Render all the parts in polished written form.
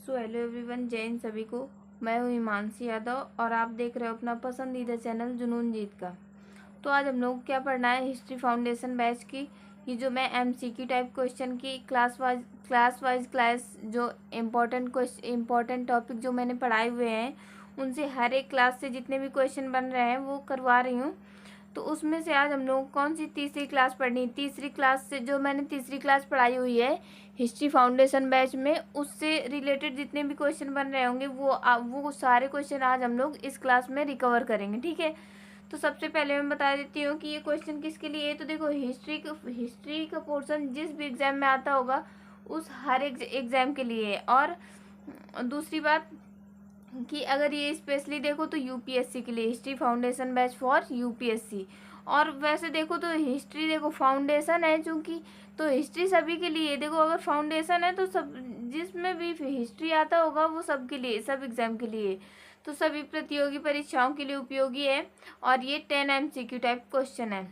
Hello everyone, जय हिंद सभी को। मैं हूँ हिमांशी यादव और आप देख रहे हो अपना पसंदीदा चैनल जुनून जीत का। तो आज हम लोग क्या पढ़ना है, हिस्ट्री फाउंडेशन बैच की ये जो मैं एमसीक्यू टाइप क्वेश्चन की क्लास जो इम्पोर्टेंट टॉपिक जो मैंने पढ़ाए हुए हैं उनसे हर एक क्लास से जितने भी क्वेश्चन बन रहे हैं वो करवा रही हूँ। तो उसमें से आज हम लोग कौन सी तीसरी क्लास पढ़नी है, तीसरी क्लास से जो मैंने तीसरी क्लास पढ़ाई हुई है हिस्ट्री फाउंडेशन बैच में उससे रिलेटेड जितने भी क्वेश्चन बन रहे होंगे वो सारे क्वेश्चन आज हम लोग इस क्लास में रिकवर करेंगे। ठीक है, तो सबसे पहले मैं बता देती हूँ कि ये क्वेश्चन किसके लिए है। तो देखो, हिस्ट्री का पोर्शन जिस भी एग्जाम में आता होगा उस हर एक एग्जाम के लिए है। और दूसरी बात कि अगर ये स्पेशली देखो तो यूपीएससी के लिए, history foundation batch for UPSC. और वैसे देखो तो हिस्ट्री देखो फाउंडेशन है चूँकि, तो हिस्ट्री सभी के लिए। देखो अगर फाउंडेशन है तो सब जिसमें भी हिस्ट्री आता होगा वो सबके लिए, सब एग्जाम के लिए, तो सभी प्रतियोगी परीक्षाओं के लिए उपयोगी है। और ये 10 MCQ टाइप क्वेश्चन है।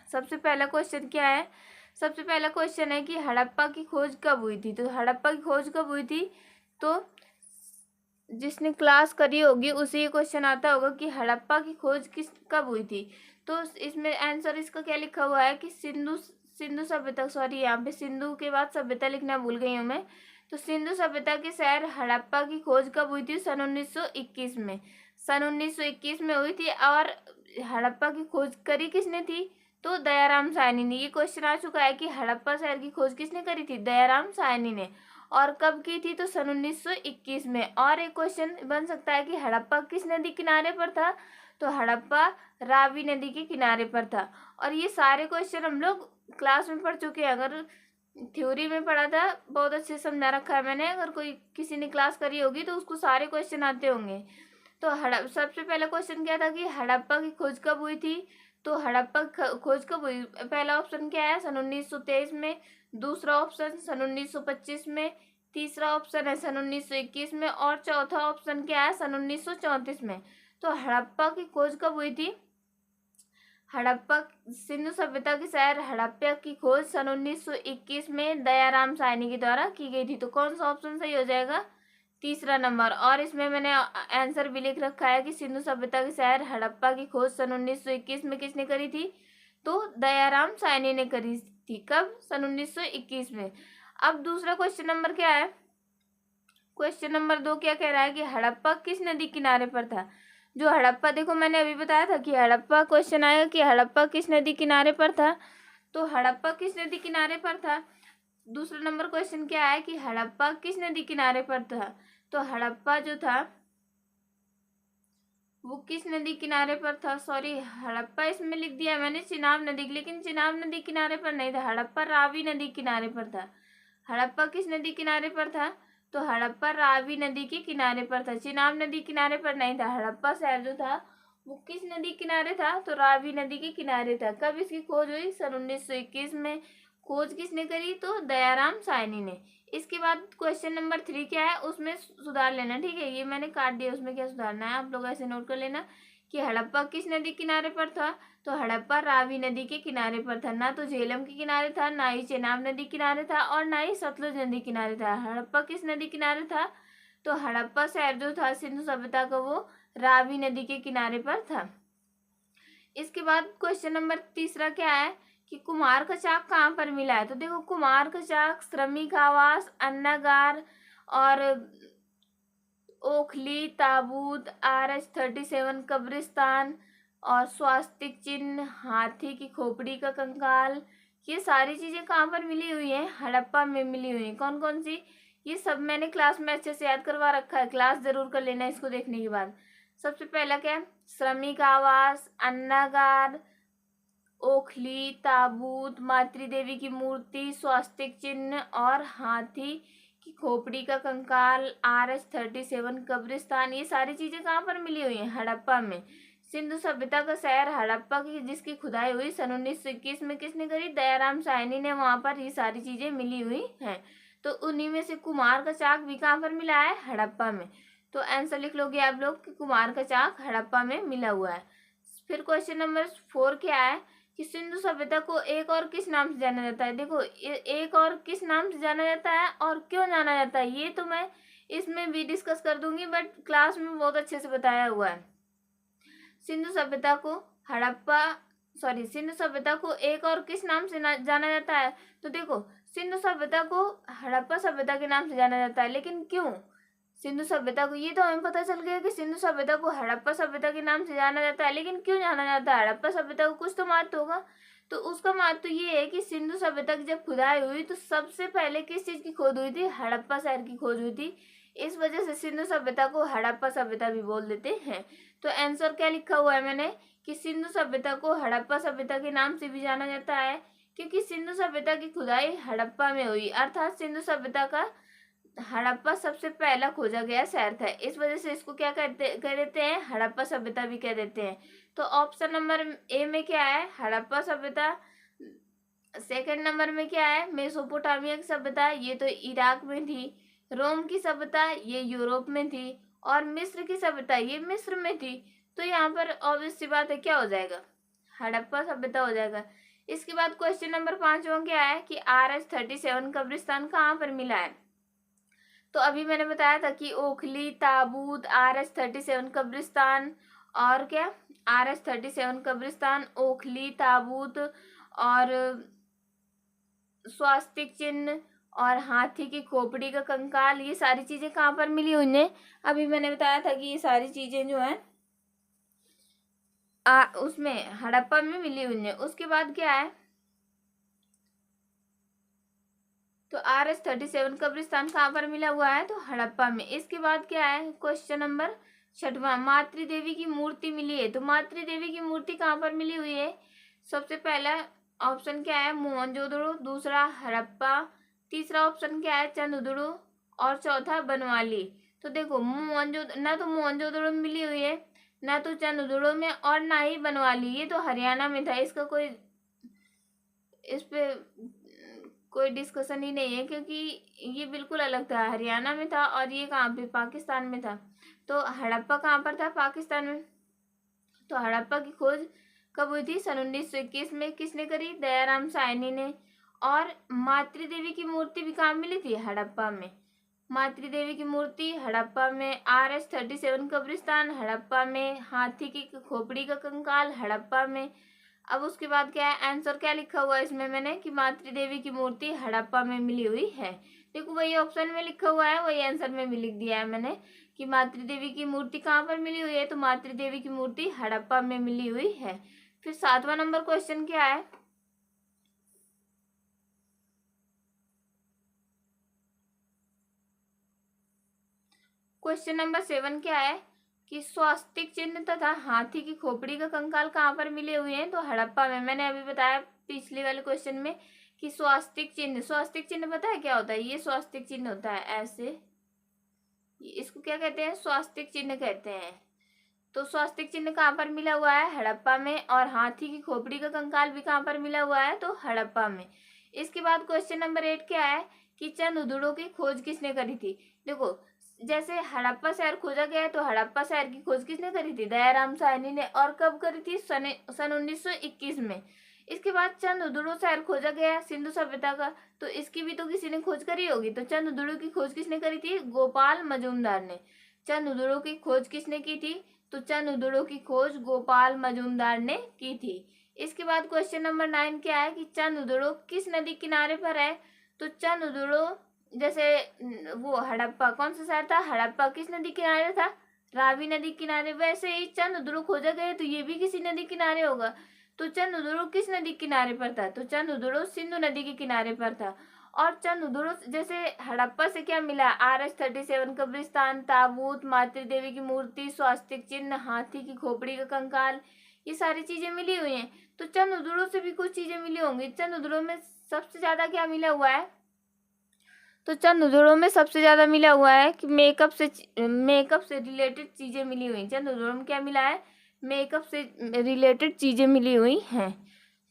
सबसे पहला क्वेश्चन क्या है, सबसे पहला क्वेश्चन है कि हड़प्पा की खोज कब हुई थी। तो हड़प्पा की खोज कब हुई थी, तो जिसने क्लास करी होगी उसे ये क्वेश्चन आता होगा कि हड़प्पा की खोज कब हुई थी। तो इसमें आंसर इसका क्या लिखा हुआ है कि सिंधु सिंधु सभ्यता, सॉरी यहाँ पे सिंधु के बाद सभ्यता लिखना भूल गई हूँ मैं। तो सिंधु सभ्यता के शहर हड़प्पा की खोज कब हुई थी, सन 1921 में। सन 1921 में हुई थी। और हड़प्पा की खोज करी किसने थी, तो दयाराम साहनी ने। ये क्वेश्चन आ चुका है कि हड़प्पा शहर की खोज किसने करी थी, दयाराम साहनी ने। और कब की थी, तो सन 1921 में। और एक क्वेश्चन बन सकता है कि हड़प्पा किस नदी किनारे पर था, तो हड़प्पा रावी नदी के किनारे पर था। और ये सारे क्वेश्चन हम लोग क्लास में पढ़ चुके हैं। अगर थ्योरी में पढ़ा था, बहुत अच्छे से समझा रखा है मैंने, अगर कोई किसी ने क्लास करी होगी तो उसको सारे क्वेश्चन आते होंगे। तो सबसे पहला क्वेश्चन क्या था कि हड़प्पा की खोज कब हुई थी। तो हड़प्पा खोज कब हुई, पहला ऑप्शन क्या है, सन 1923 में। दूसरा ऑप्शन सन 1925 में। तीसरा ऑप्शन है सन 1921 में। और चौथा ऑप्शन क्या है, सन 1934 में। तो हड़प्पा की खोज कब हुई थी, हड़प्पा सिंधु सभ्यता के शहर हड़प्पा की खोज सन 1921 में दयाराम साहनी के द्वारा की गई थी। तो कौन सा ऑप्शन सही हो जाएगा, तीसरा नंबर। और इसमें मैंने आंसर भी लिख रखा है कि सिंधु सभ्यता के शहर हड़प्पा की खोज सन 1921 में किसने करी थी, तो दयाराम साहनी ने करी थी। कब, सन 1921 में। अब दूसरा क्वेश्चन नंबर क्या है, क्वेश्चन नंबर 2 क्या कह रहा है कि हड़प्पा किस नदी किनारे पर था। जो हड़प्पा, देखो मैंने अभी बताया था कि हड़प्पा, क्वेश्चन आएगा कि हड़प्पा किस नदी किनारे पर था। तो हड़प्पा किस नदी किनारे पर था। दूसरा नंबर क्वेश्चन क्या है कि हड़प्पा किस नदी किनारे पर था। तो हड़प्पा जो था वो किस नदी किनारे पर था, सॉरी हड़प्पा इसमें लिख दिया मैंने चिनाब नदी, लेकिन चिनाब नदी किनारे पर नहीं था, हड़प्पा रावी नदी किनारे पर था। हड़प्पा किस नदी किनारे पर था, तो हड़प्पा रावी नदी के किनारे पर था, चिनाब नदी किनारे पर नहीं था। हड़प्पा शहर जो था वो किस नदी किनारे था, तो रावी नदी के किनारे था। कब इसकी खोज हुई, सन 1921 में। खोज किसने करी, तो दयाराम साहनी ने। इसके बाद क्वेश्चन नंबर 3 क्या है, उसमें सुधार लेना। ठीक है, ये मैंने काट दिया, उसमें क्या सुधारना है आप लोग ऐसे नोट कर लेना कि हड़प्पा किस नदी किनारे पर था, तो हड़प्पा रावी नदी के किनारे पर था। ना तो झेलम के किनारे था, ना ही चेनाब नदी किनारे था, और ना ही सतलुज नदी किनारे था। हड़प्पा किस नदी किनारे था, तो हड़प्पा शहर जो था सिंधु सभ्यता का वो रावी नदी के किनारे पर था। इसके बाद क्वेश्चन नंबर तीसरा क्या है कि कुम्हार का चाक कहाँ पर मिला है। तो देखो, कुम्हार का चाक, श्रमिक आवास, अन्नागार और ओखली, ताबूत, RH-37 कब्रिस्तान और स्वास्तिक चिन्ह, हाथी की खोपड़ी का कंकाल, ये सारी चीजें कहाँ पर मिली हुई हैं, हड़प्पा में मिली हुई हैं। कौन कौन सी, ये सब मैंने क्लास में अच्छे से याद करवा रखा है, क्लास जरूर कर लेना इसको देखने के बाद। सबसे पहला क्या है, श्रमिक आवास, अन्नागार, ओखली, ताबूत, मातृ देवी की मूर्ति, स्वास्तिक चिन्ह और हाथी की खोपड़ी का कंकाल, RH-37 कब्रिस्तान, ये सारी चीजें कहाँ पर मिली हुई हैं, हड़प्पा में। सिंधु सभ्यता का शहर हड़प्पा की जिसकी खुदाई हुई सन 1921 में किसने करी, दयाराम साहनी ने। वहां पर ये सारी चीजें मिली हुई हैं। तो उन्हीं में से कुम्हार का चाक भी कहाँ पर मिला है, हड़प्पा में। तो आंसर लिख लोगे आप लोग कि कुम्हार का चाक हड़प्पा में मिला हुआ है। फिर क्वेश्चन नंबर 4 क्या है कि सिंधु सभ्यता को एक और किस नाम से जाना जाता है। देखो, एक और किस नाम से जाना जाता है और क्यों जाना जाता है, ये तो मैं इसमें भी डिस्कस कर दूंगी, बट क्लास में बहुत अच्छे से बताया हुआ है। सिंधु सभ्यता को सिंधु सभ्यता को एक और किस नाम से जाना जाता है? तो देखो, सिंधु सभ्यता को हड़प्पा सभ्यता के नाम से जाना जाता है, लेकिन क्यों सिंधु सभ्यता को, ये तो हमें पता चल गया कि सिंधु सभ्यता को हड़प्पा सभ्यता के नाम से जाना जाता है, लेकिन क्यों जाना जाता है हड़प्पा सभ्यता को? कुछ तो महत्व होगा। तो उसका महत्व ये है कि सिंधु सभ्यता की जब खुदाई हुई तो सबसे पहले किस चीज की खोज हुई थी? हड़प्पा शहर की खोज हुई थी। इस वजह से सिंधु सभ्यता को हड़प्पा सभ्यता भी बोल देते हैं। तो आंसर क्या लिखा हुआ है मैंने कि सिंधु सभ्यता को हड़प्पा सभ्यता के नाम से भी जाना जाता है, क्योंकि सिंधु सभ्यता की खुदाई हड़प्पा में हुई, अर्थात सिंधु सभ्यता का हड़प्पा सबसे पहला खोजा गया शहर था। इस वजह से इसको क्या कह देते हैं? हड़प्पा सभ्यता भी कह देते हैं। तो ऑप्शन नंबर ए में क्या है? हड़प्पा सभ्यता। सेकंड नंबर में क्या है? मेसोपोटामिया की सभ्यता, ये तो इराक में थी। रोम की सभ्यता, ये यूरोप में थी। और मिस्र की सभ्यता, ये मिस्र में थी। तो यहाँ पर ऑब्वियस सी बात है, क्या हो जाएगा? हड़प्पा सभ्यता हो जाएगा। इसके बाद क्वेश्चन नंबर 5वां क्या है कि RH-37 कब्रिस्तान कहाँ पर मिला है? तो अभी मैंने बताया था कि ओखली, ताबूत, RH-37 कब्रिस्तान और क्या, RH-37 कब्रिस्तान, ओखली, ताबूत और स्वास्तिक चिन्ह और हाथी की खोपड़ी का कंकाल, ये सारी चीजें कहाँ पर मिली हुई हैं? अभी मैंने बताया था कि ये सारी चीजें जो हैं उसमें हड़प्पा में मिली हुई हैं। उसके बाद क्या है? तो RH-37 कब्रिस्तान कहाँ पर मिला हुआ है? तो हड़प्पा में। इसके बाद क्या है? क्वेश्चन नंबर 6वां, मातृदेवी की मूर्ति मिली है। तो मातृदेवी की मूर्ति कहाँ पर मिली हुई है? सबसे पहला ऑप्शन क्या है? मोहनजोदड़ो, दूसरा हड़प्पा, तीसरा ऑप्शन क्या है? चंद्रदुर्ग और चौथा बनवाली। तो देखो, ना तो मोहनजोदड़ो में मिली हुई है, ना तो चंद्रदुर्ग में, और ना ही बनवाली। ये तो हरियाणा में था, इसका इस पे कोई डिस्कशन ही नहीं है, क्योंकि ये बिल्कुल अलग था, हरियाणा में था, और ये कहाँ पे? पाकिस्तान में था। तो हड़प्पा कहाँ पर था? पाकिस्तान में। तो हड़प्पा की खोज कब हुई थी? सन 1921 में। किसने करी? दयाराम साहनी ने। और मातृदेवी की मूर्ति भी कहाँ मिली थी? हड़प्पा में। मातृदेवी की मूर्ति हड़प्पा में, RH-37 कब्रिस्तान हड़प्पा में, हाथी की खोपड़ी का कंकाल हड़प्पा में। अब उसके बाद क्या है? आंसर क्या लिखा हुआ है इसमें मैंने कि मातृदेवी की मूर्ति हड़प्पा में मिली हुई है। देखो, वही ऑप्शन में लिखा हुआ है, वही आंसर में भी लिख दिया है मैंने कि मातृदेवी की मूर्ति कहाँ पर मिली हुई है? तो मातृदेवी की मूर्ति हड़प्पा में मिली हुई है। फिर 7वां नंबर क्वेश्चन क्या है? क्वेश्चन नंबर 7 क्या है कि स्वास्तिक चिन्ह तथा हाथी की खोपड़ी का कंकाल कहाँ पर मिले हुए हैं? तो हड़प्पा में। मैंने अभी बताया पिछले वाले क्वेश्चन में कि स्वास्तिक चिन्ह पता है क्या होता है? ये स्वास्तिक चिन्ह होता है ऐसे, इसको क्या कहते हैं? स्वास्तिक चिन्ह कहते हैं। तो स्वास्तिक चिन्ह कहाँ पर मिला हुआ है? हड़प्पा में। और हाथी की खोपड़ी का कंकाल भी कहाँ पर मिला हुआ है? तो हड़प्पा में। इसके बाद क्वेश्चन नंबर 8 क्या है कि चंद्रदुर्ग की खोज किसने करी थी? देखो, जैसे हड़प्पा शहर खोजा गया है, तो हड़प्पा शहर की खोज किसने करी थी? दयाराम साहनी ने। और कब करी थी? सन 1921 में। इसके बाद चंद्रदुर्ग शहर खोजा गया सिंधु सभ्यता का, तो इसकी भी तो किसी ने खोज करी होगी। तो चंद्रदुर्ग की खोज किसने करी थी? गोपाल मजूमदार ने। चंद्रदुर्ग की खोज किसने की थी? तो चंद्रदुर्ग की खोज गोपाल मजूमदार ने की थी। इसके बाद क्वेश्चन नंबर 9 क्या है कि चंद्रदुर्ग किस नदी किनारे पर है? तो चंद्रदुर्ग, जैसे वो हड़प्पा कौन सा शहर था? हड़प्पा किस नदी किनारे था? रावी नदी किनारे। वैसे ही चंद्रदुर्ग खोजा गया तो ये भी किसी नदी किनारे होगा। तो चंद्रदुर्ग किस नदी किनारे पर था? तो चंद्रदुर्ग सिंधु नदी के किनारे पर था। और चंद्रदुर्ग जैसे हड़प्पा से क्या मिला? RH-37 कब्रिस्तान, ताबूत, मातृदेवी की मूर्ति, स्वास्तिक चिन्ह, हाथी की खोपड़ी का कंकाल, ये सारी चीजें मिली हुई हैं। तो चंद्रदुर्ग से भी कुछ चीजें मिली होंगी। चंद्रदुर्ग में सबसे ज्यादा क्या मिला हुआ है? तो चंद्रदुर्ग में सबसे ज्यादा मिला हुआ है कि मेकअप से रिलेटेड चीजें मिली हुई। चंद्रदुर्ग में क्या मिला है? मेकअप से रिलेटेड चीजें मिली हुई हैं।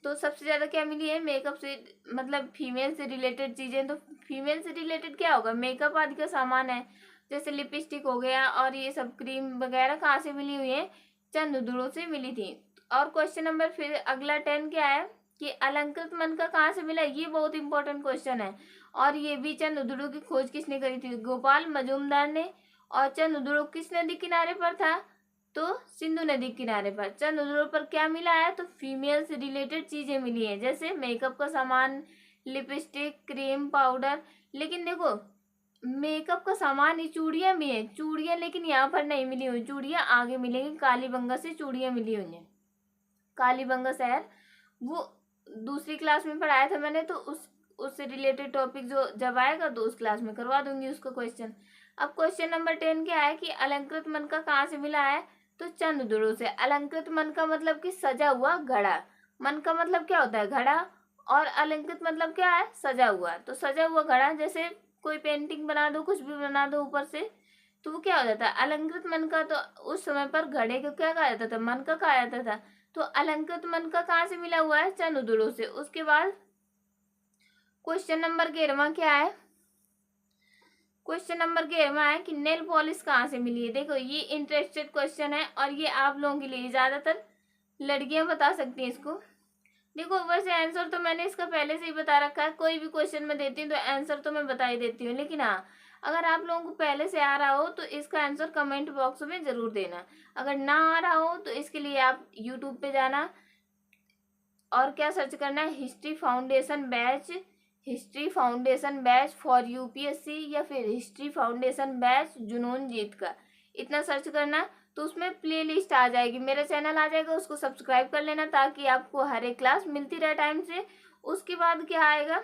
तो सबसे ज्यादा क्या मिली है? मेकअप से, मतलब फीमेल से रिलेटेड चीजें। तो फीमेल से रिलेटेड क्या होगा? मेकअप आदि का सामान है, जैसे लिपस्टिक हो गया और ये सब क्रीम वगैरह कहाँ से मिली हुई है? चंद्रदुर्ग से मिली थी। और क्वेश्चन नंबर फिर अगला 10 क्या है कि अलंकृत मनका कहाँ से मिला, ये बहुत इंपॉर्टेंट क्वेश्चन है। और ये भी चंद्रद्रुड़ की खोज किसने करी थी, गोपाल मजूमदार ने। और चंद्रद्रुड़ किस नदी किनारे पर था, तो सिंधु नदी किनारे पर। चंद्रद्रुड़ पर क्या मिला है, तो फीमेल से रिलेटेड चीजें मिली है, जैसे मेकअप का सामान, लिपस्टिक, क्रीम, पाउडर। लेकिन देखो मेकअप का सामान, ये चूड़ियां भी है, चूड़ियां लेकिन यहाँ पर नहीं मिली हुई, चूड़ियां आगे मिलेंगी, कालीबंगा से चूड़ियां मिली हुई हैं। कालीबंगा शहर वो दूसरी क्लास में पढ़ाया था मैंने, तो उससे रिलेटेड टॉपिक जो जब आएगा तो उस क्लास में करवा दूंगी उसका क्वेश्चन। अब क्वेश्चन नंबर 10 क्या है कि अलंकृत मनका कहाँ से मिला है, तो चंद्रद्रुड़ से। अलंकृत मनका मतलब कि सजा हुआ घड़ा, मन का मतलब क्या होता है, घड़ा, और अलंकृत मतलब क्या है, सजा हुआ। तो सजा हुआ घड़ा, जैसे कोई पेंटिंग बना दो, कुछ भी बना दो ऊपर से, तो वो क्या हो जाता है, अलंकृत मन का। तो उस समय पर घड़े को क्या कहा जाता था, मन का कहा जाता था। तो अलंकृत मन का कहाँ से मिला हुआ है, चंद्रद्रुड़ से। उसके बाद क्वेश्चन नंबर 11 क्या है, क्वेश्चन नंबर 11 है कि नेल पॉलिश कहाँ से मिली है। देखो ये इंटरेस्टेड क्वेश्चन है और ये आप लोगों के लिए, ज्यादातर लड़कियां बता सकती हैं इसको। देखो वैसे आंसर तो मैंने इसका पहले से ही बता रखा है, कोई भी क्वेश्चन में देती हूँ तो आंसर तो मैं बता ही देती हूँ, लेकिन हाँ अगर आप लोगों को पहले से आ रहा हो तो इसका आंसर कमेंट बॉक्स में जरूर देना। अगर ना आ रहा हो तो इसके लिए आप यूट्यूब पे जाना और क्या सर्च करना है, history foundation batch, history foundation batch for UPSC, या फिर हिस्ट्री फाउंडेशन बैच जुनून जीत का, इतना सर्च करना। तो उसमें प्ले लिस्ट आ जाएगी, मेरा चैनल आ जाएगा, उसको सब्सक्राइब कर लेना ताकि आपको हर एक क्लास मिलती रहे टाइम से। उसके बाद क्या आएगा,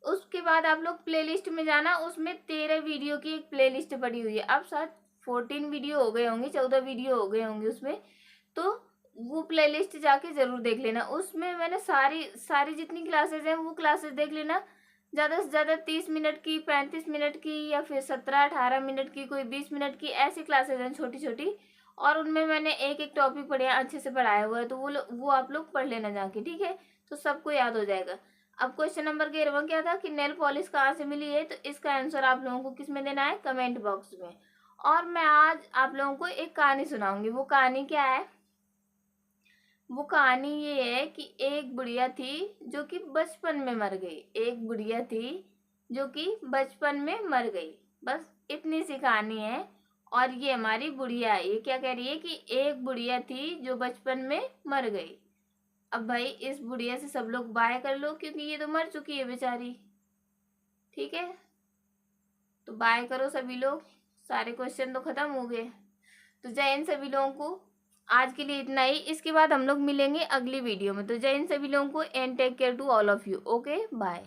उसके बाद आप लोग प्ले लिस्ट में जाना, उसमें 13 वीडियो की एक प्ले लिस्ट पड़ी हुई है। अब शायद 14 वीडियो हो गए होंगे, 14 वीडियो हो गए होंगे उसमें। तो वो प्ले लिस्ट जाके जरूर देख लेना, उसमें मैंने सारी जितनी क्लासेज हैं वो क्लासेज देख लेना। ज़्यादा से ज़्यादा 30 मिनट की, 35 मिनट की, या फिर 17-18 मिनट की, कोई 20 मिनट की, ऐसी क्लासेज हैं छोटी छोटी। और उनमें मैंने एक एक टॉपिक पढ़े अच्छे से पढ़ाया हुआ है, तो वो आप लोग पढ़ लेना जाके, ठीक है, तो सबको याद हो जाएगा। अब क्वेश्चन नंबर 11 क्या था कि नेल पॉलिश कहाँ से मिली है, तो इसका आंसर आप लोगों को किस में देना है, कमेंट बॉक्स में। और मैं आज आप लोगों को एक कहानी सुनाऊंगी। वो कहानी क्या है, वो कहानी ये है कि एक बुढ़िया थी जो कि बचपन में मर गई। एक बुढ़िया थी जो कि बचपन में मर गई, बस इतनी सी कहानी है। और ये हमारी बुढ़िया है, ये क्या कह रही है कि एक बुढ़िया थी जो बचपन में मर गई। अब भाई इस बुढ़िया से सब लोग बाय कर लो क्योंकि ये तो मर चुकी है बेचारी, ठीक है, तो बाय करो सभी लोग। सारे क्वेश्चन तो खत्म हो गए। तो जय हिंद सभी लोगों को, आज के लिए इतना ही। इसके बाद हम लोग मिलेंगे अगली वीडियो में। तो जय हिंद सभी लोगों को and take care to all of you. Okay bye.